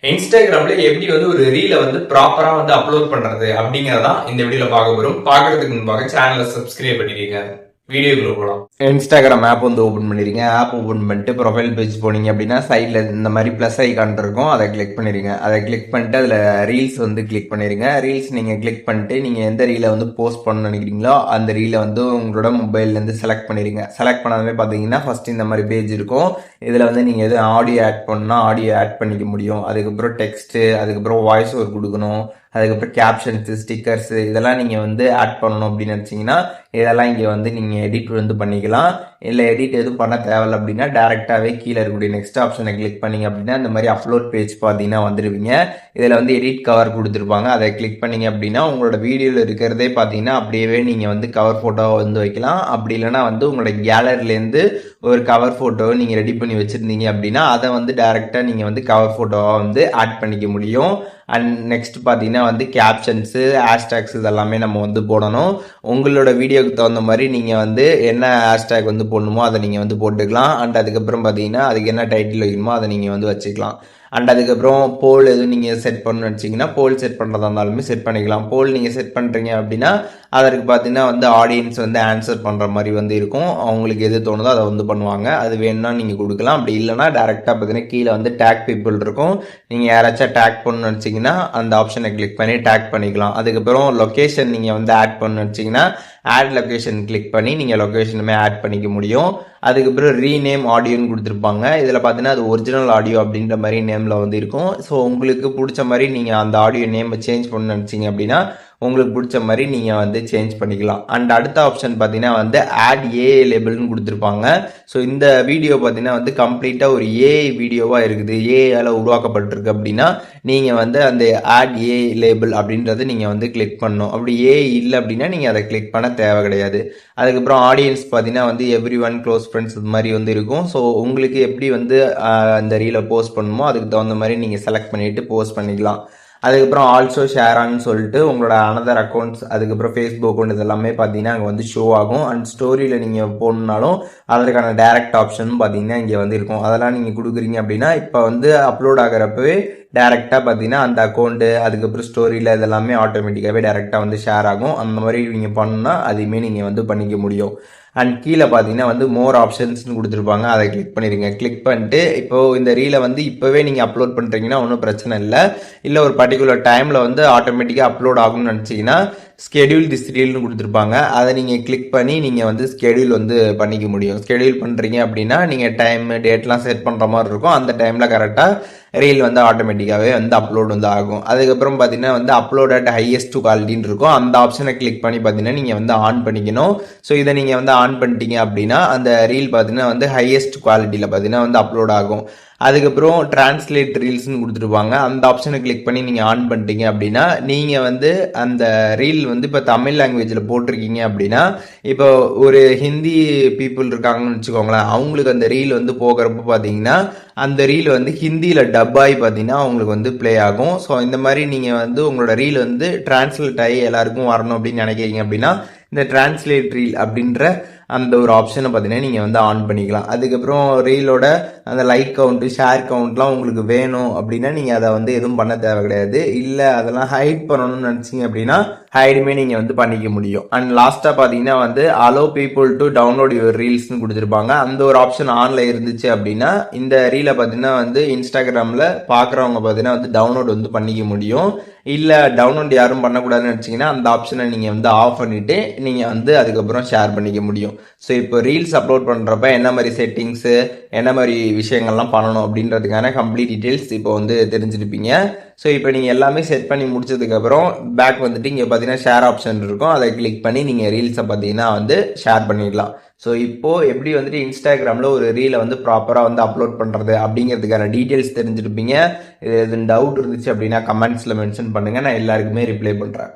இன்ஸ்டாகிராம்ல எப்படி வந்து ஒரு ரீலை வந்து ப்ராப்பரா வந்து அப்லோட் பண்றது அப்படிங்கறதான் இந்த வீடியோல பார்க்க போறோம். பார்க்கறதுக்கு முன்பாக சேனலை சப்ஸ்கிரைப் பண்ணிருக்கீங்க. வீடியோக்குள்ள போகலாம். இன்ஸ்டாகிராம் ஆப் வந்து ஓப்பன் பண்ணிருங்க. ஆப் ஓப்பன் பண்ணிட்டு ப்ரொஃபைல் பேஜ் போனீங்க அப்படின்னா சைட்ல இந்த மாதிரி பிளஸ் ஐகான் இருக்கும், அதை கிளிக் பண்ணிருங்க. அதை கிளிக் பண்ணிட்டு அதுல ரீல்ஸ் வந்து கிளிக் பண்ணிருங்க. ரீல்ஸ் நீங்க கிளிக் பண்ணிட்டு நீங்க எந்த ரீலை வந்து போஸ்ட் பண்ண நினைக்கிறீங்களோ அந்த ரீலை வந்து உங்களோட மொபைல்ல இருந்து செலக்ட் பண்ணிருங்க. செலக்ட் பண்ணாதே பாத்தீங்கன்னா ஃபர்ஸ்ட் இந்த மாதிரி பேஜ் இருக்கும். இதுல வந்து நீங்க எது ஆடியோ ஆட் பண்ணா ஆடியோ ஆட் பண்ணிக்க முடியும். அதுக்கப்புறம் டெக்ஸ்ட், அதுக்கப்புறம் வாய்ஸ் ஓவர் கொடுக்கணும், அதுக்கப்புறம் கேப்ஷன்ஸ், ஸ்டிக்கர்ஸ் இதெல்லாம் நீங்க வந்து ஆட் பண்ணணும் அப்படின்னு நினைச்சீங்கன்னா இதெல்லாம் இங்க வந்து நீங்க எடிட் வந்து பண்ணிக்கலாம். இல்லை எடிட் எதுவும் பண்ண தேவையில்ல அப்படின்னா டேரெக்டாகவே கீழே இருக்கக்கூடிய நெக்ஸ்ட் ஆப்ஷனை கிளிக் பண்ணிங்க அப்படின்னா இந்த மாதிரி அப்லோட் பேஜ் பார்த்தீங்கன்னா வந்துடுவீங்க. இதில் வந்து எடிட் கவர் கொடுத்துருப்பாங்க, அதை கிளிக் பண்ணிங்க அப்படின்னா உங்களோட வீடியோவில் இருக்கிறதே பார்த்தீங்கன்னா அப்படியே நீங்கள் வந்து கவர் ஃபோட்டோவை வந்து வைக்கலாம். அப்படி இல்லைனா வந்து உங்களோட கேலரிலேருந்து ஒரு கவர் ஃபோட்டோவை நீங்கள் ரெடி பண்ணி வச்சுருந்தீங்க அப்படின்னா அதை வந்து டேரெக்டாக நீங்கள் வந்து கவர் ஃபோட்டோவாக வந்து ஆட் பண்ணிக்க முடியும். அண்ட் நெக்ஸ்ட் பார்த்தீங்கன்னா வந்து கேப்ஷன்ஸு, ஹேஷ்டேக்ஸ் இதெல்லாமே நம்ம வந்து போடணும். உங்களோட வீடியோக்கு தகுந்த மாதிரி நீங்கள் வந்து என்ன ஹேஷ்டேக் வந்து போடணுமோ அதை நீங்கள் வந்து போட்டுக்கலாம். அண்ட் அதுக்கப்புறம் பார்த்தீங்கன்னா அதுக்கு என்ன டைட்டில் வைக்கணுமோ அதை நீங்கள் வந்து வச்சுக்கலாம். அண்ட் அதுக்கப்புறம் போல் எதுவும் நீங்கள் செட் பண்ணணும்னு வச்சிங்கன்னா போல் செட் பண்ணுறதா இருந்தாலுமே செட் பண்ணிக்கலாம். போல் நீங்கள் செட் பண்ணுறீங்க அப்படின்னா அதற்கு பார்த்தீங்கன்னா வந்து ஆடியன்ஸ் வந்து ஆன்சர் பண்ணுற மாதிரி வந்து இருக்கும். அவங்களுக்கு எது தோணுதோ அதை வந்து பண்ணுவாங்க. அது வேணும்னா நீங்கள் கொடுக்கலாம். அப்படி இல்லைனா டேரெக்டாக பார்த்தீங்கன்னா கீழே வந்து டேக் பீப்புள் இருக்கும். நீங்கள் யாராச்சும் டேக் பண்ணணும்னு வச்சிங்கன்னா அந்த ஆப்ஷனை கிளிக் பண்ணி டேக் பண்ணிக்கலாம். அதுக்கப்புறம் லொக்கேஷன் நீங்கள் வந்து ஆட் பண்ணணும்னு வச்சிங்கன்னா ஆட் லொக்கேஷன் கிளிக் பண்ணி நீங்கள் லொக்கேஷனுமே ஆட் பண்ணிக்க முடியும். அதுக்கப்புறம் ரீநேம் ஆடியோன்னு கொடுத்துருப்பாங்க. இதில் பார்த்தீங்கன்னா அது ஒரிஜினல் ஆடியோ அப்படின்ற மாதிரி நேமில் வந்து இருக்கும். ஸோ உங்களுக்கு பிடிச்ச மாதிரி நீங்கள் அந்த ஆடியோ நேமை சேஞ்ச் பண்ண நினச்சிங்க அப்படின்னா உங்களுக்கு பிடிச்ச மாதிரி நீங்கள் வந்து சேஞ்ச் பண்ணிக்கலாம். அண்ட் அடுத்த ஆப்ஷன் பார்த்தீங்கன்னா வந்து ஆட் ஏஐ லேபிள்னு கொடுத்துருப்பாங்க. ஸோ இந்த வீடியோ பார்த்தீங்கன்னா வந்து கம்ப்ளீட்டாக ஒரு ஏஐ வீடியோவாக இருக்குது, ஏஐயால் உருவாக்கப்பட்டிருக்கு அப்படின்னா நீங்கள் வந்து அந்த ஆட் ஏஐ லேபிள் அப்படின்றத நீங்கள் வந்து கிளிக் பண்ணணும். அப்படி ஏஐ இல்லை அப்படின்னா நீங்கள் அதை கிளிக் பண்ண தேவை கிடையாது. அதுக்கப்புறம் ஆடியன்ஸ் பார்த்தீங்கன்னா வந்து எவ்ரி ஒன், க்ளோஸ் ஃப்ரெண்ட்ஸ் இது மாதிரி வந்து இருக்கும். ஸோ உங்களுக்கு எப்படி வந்து அந்த ரீலை போஸ்ட் பண்ணணுமோ அதுக்கு தகுந்த மாதிரி நீங்கள் செலக்ட் பண்ணிவிட்டு போஸ்ட் பண்ணிக்கலாம். அதுக்கப்புறம் ஆல்சோ ஷேரான்னு சொல்லிட்டு உங்களோட அனதர் அக்கௌண்ட்ஸ், அதுக்கப்புறம் ஃபேஸ்புக் அக்கௌண்ட் இதெல்லாமே பார்த்தீங்கன்னா அங்கே வந்து ஷோ ஆகும். அண்ட் ஸ்டோரியில் நீங்கள் போகணுன்னாலும் அதற்கான டேரக்ட் ஆப்ஷனும் பார்த்தீங்கன்னா இங்கே வந்து இருக்கும். அதெல்லாம் நீங்கள் கொடுக்குறீங்க அப்படின்னா இப்போ வந்து அப்லோட் ஆகிறப்பவே டேரெக்டாக பார்த்தீங்கன்னா அந்த அக்கௌண்ட்டு, அதுக்கப்புறம் ஸ்டோரியில் இதெல்லாமே ஆட்டோமேட்டிக்காகவே டேரெக்டாக வந்து ஷேர் ஆகும். அந்த மாதிரி நீங்கள் பண்ணணும்னா அதையுமே நீங்கள் வந்து பண்ணிக்க முடியும். அண்ட் கீழே பார்த்தீங்கன்னா வந்து மோர் ஆப்ஷன்ஸ்னு கொடுத்துருப்பாங்க, அதை கிளிக் பண்ணிடுங்க. கிளிக் பண்ணிட்டு இப்போது இந்த ரீலை வந்து இப்போவே நீங்கள் அப்லோட் பண்ணுறீங்கன்னா ஒன்றும் பிரச்சனை இல்லை. இல்லை ஒரு பர்டிகுலர் டைமில் வந்து ஆட்டோமேட்டிக்காக அப்லோட் ஆகும்னு நினச்சிங்கன்னா ஸ்கெடியூல் திஸ் ரீல்னு கொடுத்துருப்பாங்க, அதை நீங்கள் கிளிக் பண்ணி நீங்கள் வந்து ஸ்கெடியூல் வந்து பண்ணிக்க முடியும். ஸ்கெடியூல் பண்ணுறீங்க அப்படின்னா நீங்கள் டைம் டேட்லாம் செட் பண்ணுற மாதிரி இருக்கும். அந்த டைமில் கரெக்டாக ரீல் வந்து ஆட்டோமேட்டிக்காகவே வந்து அப்லோட் வந்து ஆகும். அதுக்கப்புறம் பார்த்தீங்கன்னா வந்து அப்லோட் அட் ஹையஸ்ட் குவாலிட்டின்னு இருக்கும். அந்த ஆப்ஷனை கிளிக் பண்ணி பார்த்தீங்கன்னா நீங்கள் வந்து ஆன் பண்ணிக்கணும். ஸோ இதை நீங்கள் வந்து ஆன் பண்ணிட்டீங்க அப்படின்னா அந்த ரீல் பார்த்தீங்கன்னா வந்து ஹையஸ்ட் குவாலிட்டியில் பார்த்தீங்கன்னா வந்து அப்லோட் ஆகும். அதுக்கப்புறம் டிரான்ஸ்லேட் ரீல்ஸ்னு கொடுத்துருப்பாங்க, அந்த ஆப்ஷனை கிளிக் பண்ணி நீங்கள் ஆன் பண்ணிட்டீங்க அப்படின்னா நீங்கள் வந்து அந்த ரீல் வந்து இப்போ தமிழ் லாங்குவேஜில் போட்டிருக்கீங்க அப்படின்னா இப்போ ஒரு ஹிந்தி பீப்புள் இருக்காங்கன்னு வச்சுக்கோங்களேன், அவங்களுக்கு அந்த ரீல் வந்து போகிறப்ப பார்த்தீங்கன்னா அந்த ரீல் வந்து ஹிந்தியில் டப்பாகி பார்த்தீங்கன்னா அவங்களுக்கு வந்து ப்ளே ஆகும். ஸோ இந்த மாதிரி நீங்கள் வந்து உங்களோட ரீல் வந்து டிரான்ஸ்லேட் ஆகி எல்லாருக்கும் வரணும் அப்படின்னு நினைக்கிறீங்க அப்படின்னா இந்த டிரான்ஸ்லேட் ரீல் அப்படின்ற அந்த ஒரு ஆப்ஷனை பார்த்தீங்கன்னா நீங்கள் வந்து ஆன் பண்ணிக்கலாம். அதுக்கப்புறம் ரீலோட அந்த லைக் கவுண்ட்டு, ஷேர் கவுண்ட்லாம் உங்களுக்கு வேணும் அப்படின்னா நீங்கள் அதை வந்து எதுவும் பண்ண தேவை கிடையாது. இல்லை அதெல்லாம் ஹைட் பண்ணணும்னு நினச்சிங்க அப்படின்னா ஹைடுமே நீங்கள் வந்து பண்ணிக்க முடியும். அண்ட் லாஸ்ட்டாக பார்த்தீங்கன்னா வந்து allow people to download your ரீல்ஸ்னு கொடுத்துருப்பாங்க. அந்த ஒரு ஆப்ஷன் ஆனில் இருந்துச்சு அப்படின்னா இந்த ரீலை பார்த்தீங்கன்னா வந்து இன்ஸ்டாகிராமில் பார்க்குறவங்க பார்த்தீங்கன்னா வந்து டவுன்லோட் வந்து பண்ணிக்க முடியும். இல்லை டவுன்லோட் யாரும் பண்ணக்கூடாதுன்னு நினச்சிங்கன்னா அந்த ஆப்ஷனை நீங்கள் வந்து ஆஃப் பண்ணிவிட்டு நீங்கள் வந்து அதுக்கப்புறம் ஷேர் பண்ணிக்க முடியும். ஸோ இப்போ ரீல்ஸ் அப்லோட் பண்ணுறப்ப என்ன மாதிரி செட்டிங்ஸு, என்ன மாதிரி விஷயங்கள்லாம் பண்ணணும் அப்படின்றதுக்கான கம்ப்ளீட் டீட்டெயில்ஸ் இப்போ வந்து தெரிஞ்சிருப்பீங்க. ஸோ இப்போ நீங்கள் எல்லாமே செட் பண்ணி முடிச்சதுக்கப்புறம் பேக் வந்துட்டு இங்கே பார்த்தீங்கன்னா ஷேர் ஆப்ஷன் இருக்கும், அதை கிளிக் பண்ணி நீங்கள் ரீல்ஸை பார்த்தீங்கன்னா வந்து ஷேர் பண்ணிடலாம். ஸோ இப்போது எப்படி வந்துட்டு இன்ஸ்டாகிராமில் ஒரு ரீலை வந்து ப்ராப்பராக வந்து அப்லோட் பண்ணுறது அப்படிங்கிறதுக்கான டீட்டெயில்ஸ் தெரிஞ்சிருப்பீங்க. இது எதுவும் டவுட் இருந்துச்சு அப்படின்னா கமெண்ட்ஸில் மென்ஷன் பண்ணுங்கள், நான் எல்லாருக்குமே ரிப்ளை பண்ணுறேன்.